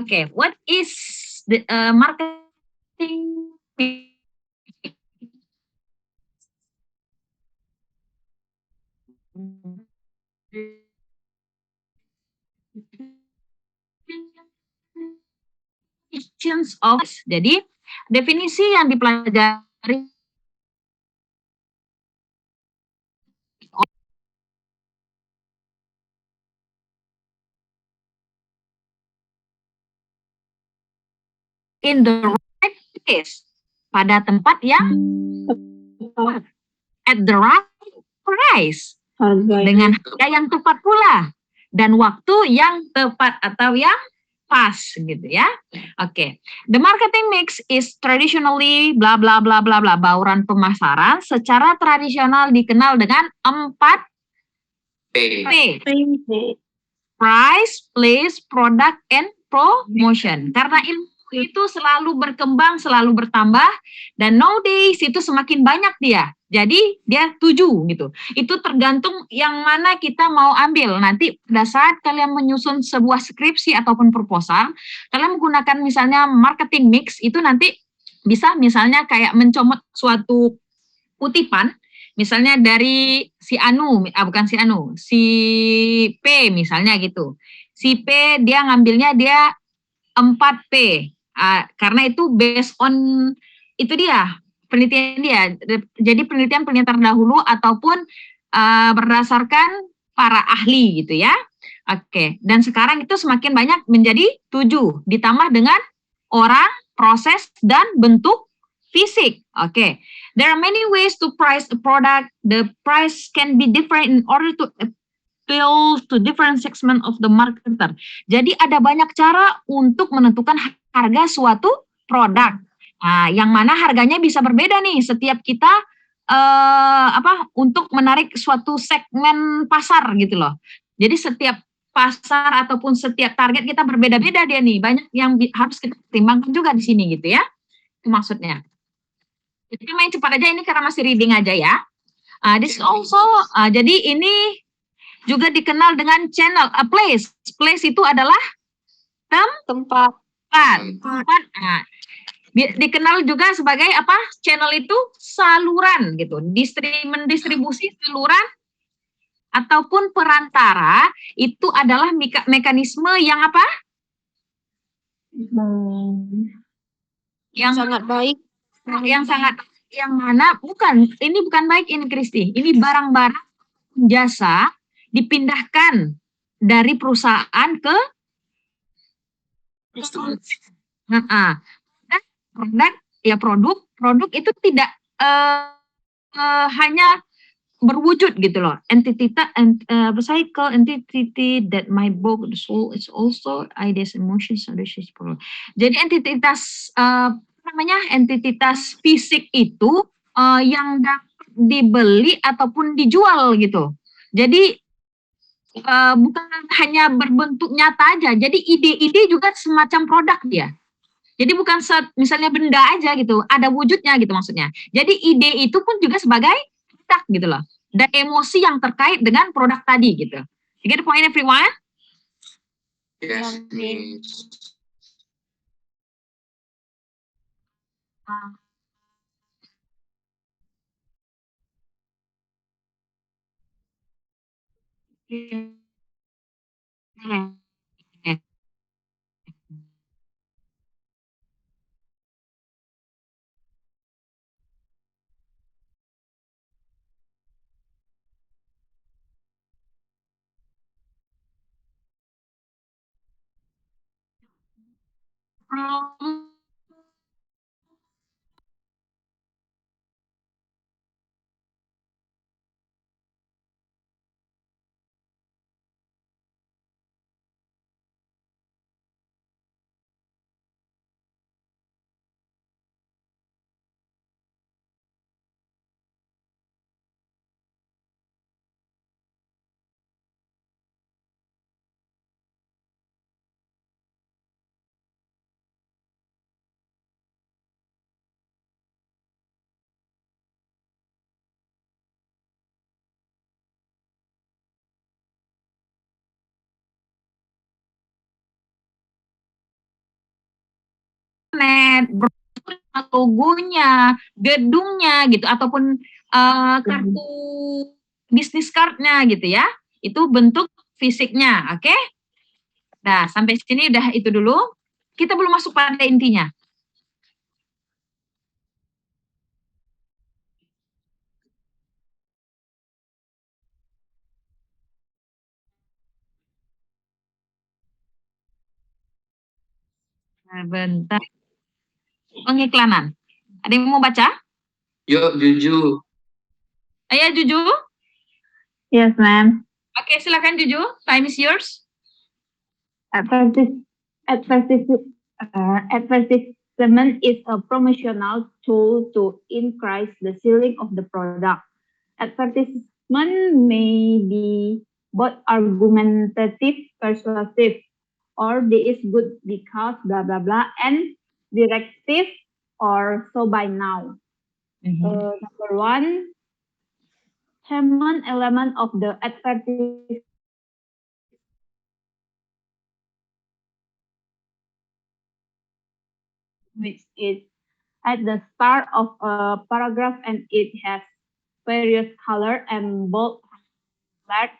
Okay, what is the marketing of. Jadi definisi yang dipelajari in the right place, pada tempat yang tepat, at the right price, dengan harga yang tepat pula dan waktu yang tepat atau yang pas gitu ya. Oke. The marketing mix is traditionally bla bla bla bla bla, bauran pemasaran secara tradisional dikenal dengan 4P. Price, place, product, and promotion. Karena ilmu itu selalu berkembang, selalu bertambah, dan nowadays itu semakin banyak dia. Jadi dia 7 gitu. Itu tergantung yang mana kita mau ambil. Nanti pada saat kalian menyusun sebuah skripsi ataupun proposal, kalian menggunakan misalnya marketing mix, itu nanti bisa misalnya kayak mencomot suatu kutipan, misalnya dari si Anu, bukan si Anu, si P misalnya gitu. Si P dia ngambilnya dia 4P, karena itu based on itu dia penelitian dia. Jadi penelitian terdahulu ataupun berdasarkan para ahli gitu ya. Oke, dan sekarang itu semakin banyak menjadi 7 ditambah dengan orang, proses, dan bentuk fisik. Oke. There are many ways to price a product. The price can be different in order to appeal to different segment of the marketer. Jadi ada banyak cara untuk menentukan harga suatu produk. Nah, yang mana harganya bisa berbeda nih setiap kita untuk menarik suatu segmen pasar gitu loh. Jadi setiap pasar ataupun setiap target kita berbeda-beda dia nih. Banyak yang harus kita pertimbangkan juga di sini gitu ya. Itu maksudnya. Jadi main cepat aja ini karena masih reading aja ya. This also, jadi ini juga dikenal dengan channel, place. Place itu adalah tempat. Dikenal juga sebagai apa? Channel itu saluran gitu. Mendistribusi saluran ataupun perantara itu adalah mekanisme yang apa? Yang sangat baik. Yang mana bukan, ini bukan baik ini Kristi. Ini barang-barang jasa dipindahkan dari perusahaan ke produk itu tidak hanya berwujud gitu loh. Cycle entity that my book the soul is also ideas, emotions, solutions. Jadi entitas entitas fisik itu yang dapat dibeli ataupun dijual gitu. Jadi bukan hanya berbentuk nyata aja. Jadi ide-ide juga semacam produk dia. Jadi bukan misalnya benda aja gitu, ada wujudnya gitu maksudnya. Jadi ide itu pun juga sebagai produk gitu loh. Dan emosi yang terkait dengan produk tadi gitu. You get the point everyone? Yes. internet, logonya, gedungnya gitu, ataupun kartu bisnis cardnya gitu ya. Itu bentuk fisiknya, oke? Nah, sampai sini udah itu dulu. Kita belum masuk pada intinya. Nah, bentar. Pengiklanan. Ada yang mau baca? Yuk, Juju. Ayo, Juju. Yes, ma'am. Oke, silakan Juju. Time is yours. Advertisement is a promotional tool to increase the selling of the product. Advertisement may be both argumentative, persuasive, or this is good because blah blah blah, and directive or so by now. Number one, common element of the advertisement which is at the start of a paragraph and it has various color and bold, large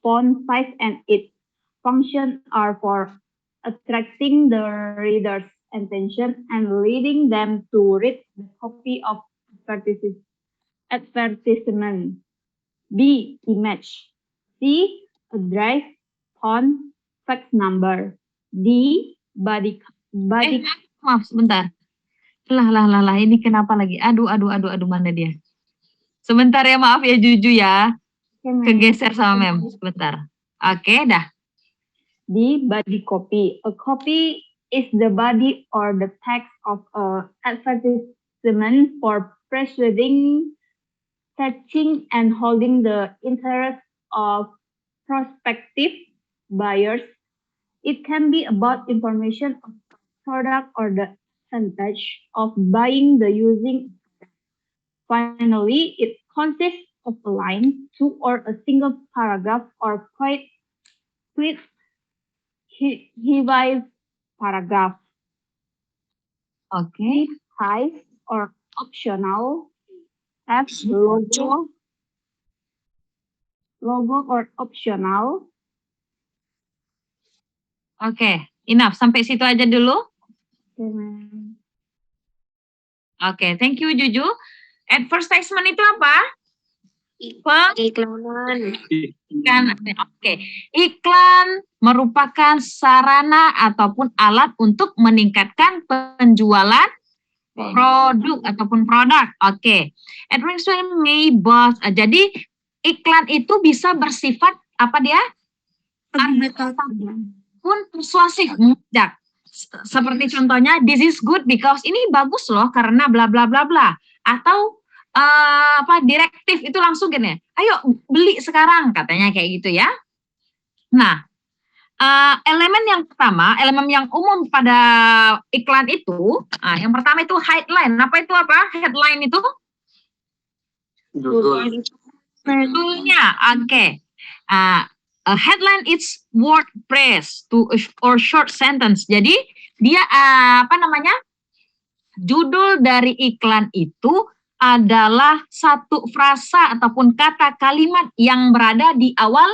font size, and its functions are for attracting the reader's attention and leading them to read the copy of advertisement. B. Image. C. Address, font, fax number. D. Body. Maaf, sebentar. Lah, ini kenapa lagi? Aduh, mana dia? Sebentar ya, maaf ya Juju ya. Kegeser sama Mem, sebentar. Oke, dah. D. Body copy. A copy is the body or the text of an advertisement for persuading, catching, and holding the interest of prospective buyers. It can be about information of the product or the percentage of buying the using. Finally, it consists of a line, two, or a single paragraph or quite divided paragraph. Oke. Size or optional. F. Logo or optional. Oke, enough. Sampai situ aja dulu. Oke, thank you Juju. Advertisement itu apa? Iklanan. Oke. Iklan merupakan sarana ataupun alat untuk meningkatkan penjualan produk ataupun produk. Oke. Advertisement may both. Jadi iklan itu bisa bersifat apa dia? Pun persuasif, mengajak. Seperti contohnya, this is good because ini bagus loh karena bla bla bla bla. Atau direktif itu langsung gini, ayo beli sekarang katanya kayak gitu ya. Nah, elemen yang pertama, elemen yang umum pada iklan itu, yang pertama itu headline. Apa itu apa? Headline itu? Judulnya, oke. A headline is word phrase or short sentence. Jadi dia judul dari iklan itu adalah satu frasa ataupun kata kalimat yang berada di awal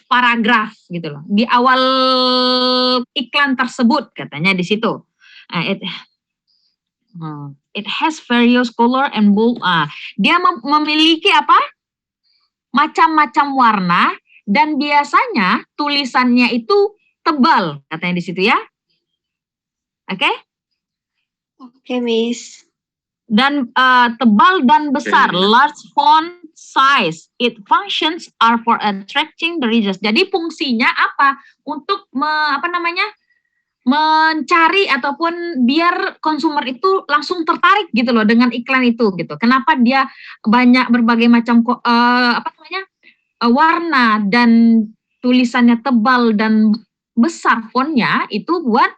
paragraf gitu loh. Di awal iklan tersebut katanya di situ. It has various color and bold. Dia memiliki apa? Macam-macam warna dan biasanya tulisannya itu tebal katanya di situ ya. Oke? Oke, Miss. Dan tebal dan besar, large font size. It functions are for attracting the readers. Jadi fungsinya apa? Untuk mencari ataupun biar konsumer itu langsung tertarik gitu loh dengan iklan itu gitu. Kenapa dia banyak berbagai macam warna dan tulisannya tebal dan besar fontnya itu buat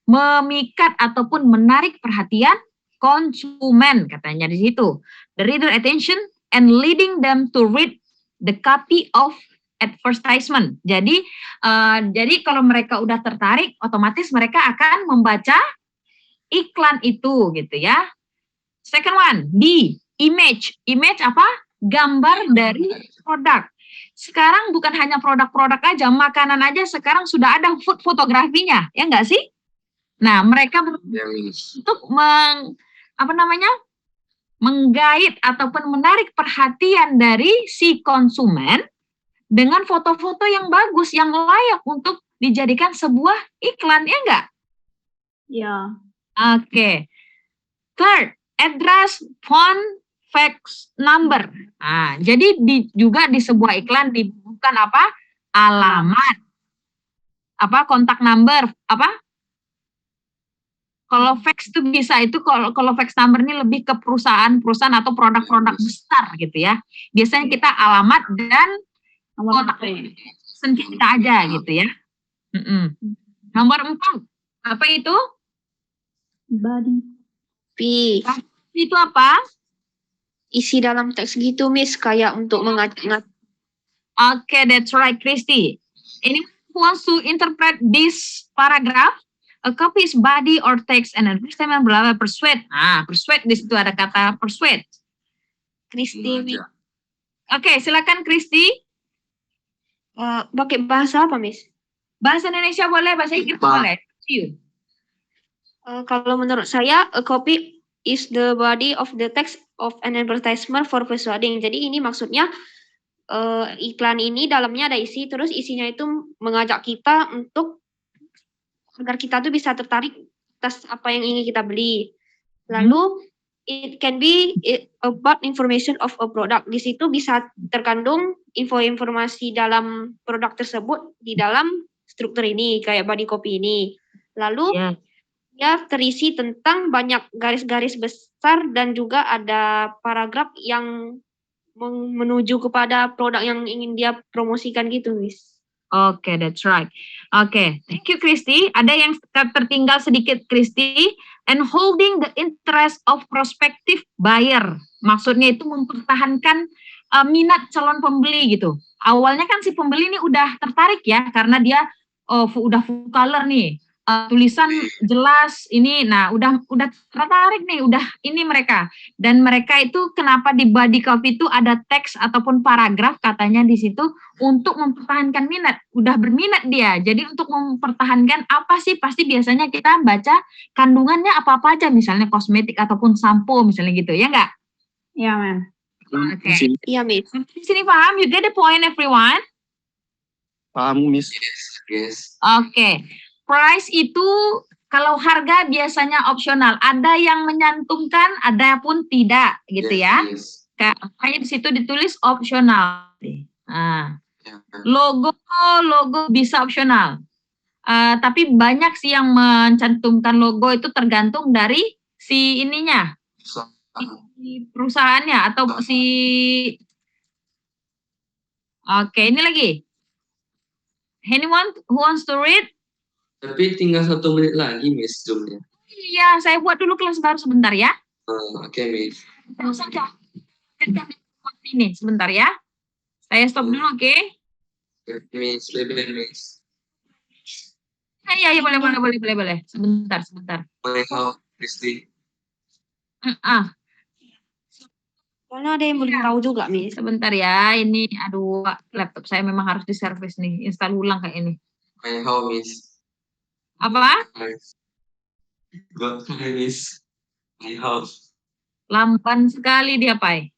memikat ataupun menarik perhatian konsumen katanya di situ. The reader attention and leading them to read the copy of advertisement. Jadi kalau mereka udah tertarik, otomatis mereka akan membaca iklan itu gitu ya. Second one, D, image. Image apa? Gambar dari produk. Sekarang bukan hanya produk-produk aja, makanan aja sekarang sudah ada food fotografinya, ya enggak sih? Nah, mereka Ya, Miss. untuk menggait ataupun menarik perhatian dari si konsumen dengan foto-foto yang bagus, yang layak untuk dijadikan sebuah iklan, ya enggak? Yeah. Oke. Third, address, phone, fax, number. Nah, jadi juga di sebuah iklan dibutuhkan apa? Alamat. Apa? Kontak number. Apa? Kalau fax itu bisa itu kalau fax number ini lebih ke perusahaan atau produk-produk besar gitu ya. Biasanya kita alamat dan Nomor kontak HP. person kita aja gitu ya. Nomor 4. Apa itu? Body. P. Itu apa? Isi dalam teks gitu, Miss, kayak untuk mengajak. Okay, that's right, Christy. Anyone who wants to interpret this paragraph? A copy is body or text and advertisement blah blah persuade. Persuade di situ ada kata persuade. Kristi, Miss. Oke, silakan Christy. Pakai bahasa apa, Miss? Bahasa Indonesia boleh, bahasa Inggris Jepang. boleh. You. Kalau menurut saya, a copy is the body of the text of an advertisement for persuading. Jadi ini maksudnya iklan ini dalamnya ada isi, terus isinya itu mengajak kita untuk agar kita tuh bisa tertarik atas apa yang ingin kita beli. Lalu it can be about information of a product. Di situ bisa terkandung informasi dalam produk tersebut di dalam struktur ini kayak body copy ini. Lalu dia terisi tentang banyak garis-garis besar dan juga ada paragraf yang menuju kepada produk yang ingin dia promosikan gitu, Miss. Oke, that's right. Oke, thank you, Christy. Ada yang tertinggal sedikit, Christy. And holding the interest of prospective buyer. Maksudnya itu mempertahankan minat calon pembeli gitu. Awalnya kan si pembeli ini udah tertarik ya, karena dia udah full color nih. Tulisan jelas ini, nah udah tertarik nih, udah ini mereka. Dan mereka itu kenapa di body copy itu ada teks ataupun paragraf katanya di situ untuk mempertahankan minat, udah berminat dia. Jadi untuk mempertahankan apa sih, pasti biasanya kita baca kandungannya apa-apa aja, misalnya kosmetik ataupun sampo misalnya gitu, ya enggak? Yeah, ma'am. Oke. Iya, Miss. Di sini paham? You get the point, everyone? Paham, Miss. Yes. Oke. Price itu kalau harga biasanya opsional. Ada yang menyantumkan, ada pun tidak, gitu ya. Yes. Kayak di situ ditulis opsional. Nah, Ya. logo bisa opsional. Tapi banyak sih yang mencantumkan logo itu tergantung dari si ininya, So, si perusahaannya atau si. Oke, ini lagi. Anyone who wants to read? tapi tinggal 1 menit lagi, Miss, Zoom-nya. Iya, saya buat dulu kelas baru sebentar ya. Oke, Miss. Terus saja. Ini sebentar ya. Saya stop dulu, oke? Miss, Miss. Iya, boleh. Sebentar. My house, Christy. Soalnya ada yang belum tahu juga, Miss. Sebentar ya. Ini, aduh, laptop saya memang harus diservis nih. Install ulang kayak ini. My house, Miss. Apa? Miss. My house. Lamban sekali dia, Pai.